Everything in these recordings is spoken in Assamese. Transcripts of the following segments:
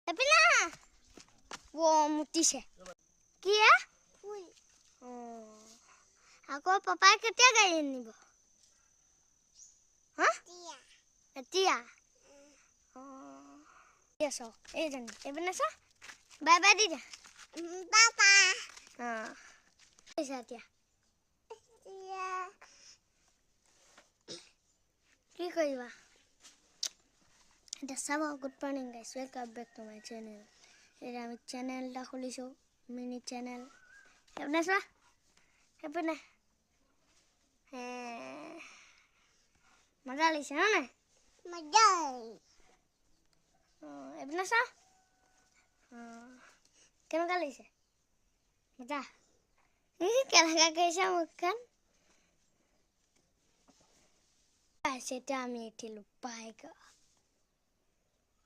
एपिना वो मुट्ठी से किया फूल आको पापा केতিয়া गाय निब हां एतिया यस ए जन एपिना सा बाय बाय दी जा पापा हां ऐसा एतिया কি কইবা এটা সব good morning guys welcome back to my channel এটা আমি চ্যানেলটা খুলিছো মিনি চ্যানেল এমনে সা হেপনে মজা লাইছে না মজা এমনে সা কেমন লাইছে মজা এই কেলাকা কইছা মুখখান সেটা আমি এটি লুপাইগা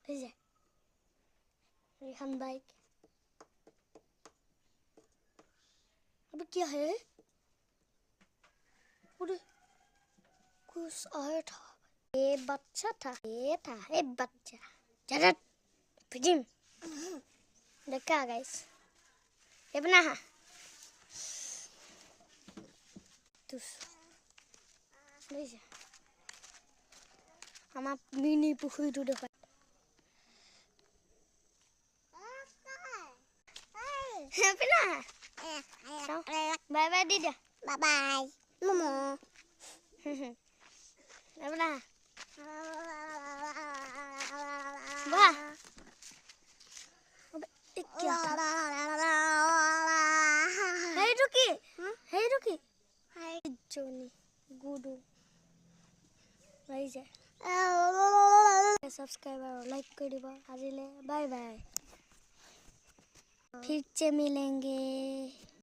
এই যে রিহান বাইক अबे क्या है अरे कुछ आया था ये बच्चा था ये बच्चा जरा फिजिम देखा गाइस ये बना है तुस देखिए আমার মিনি পুকুরটো দেখা হেপিনা বাই বাই দিদা বাই বাই মোমো হেপিনা বাহ क्या हे रुकी हाय जोनी गुडू भाई जा सब्सक्राइब और लाइक कर दिबा आज ले बाय बाय फिर से मिलेंगे।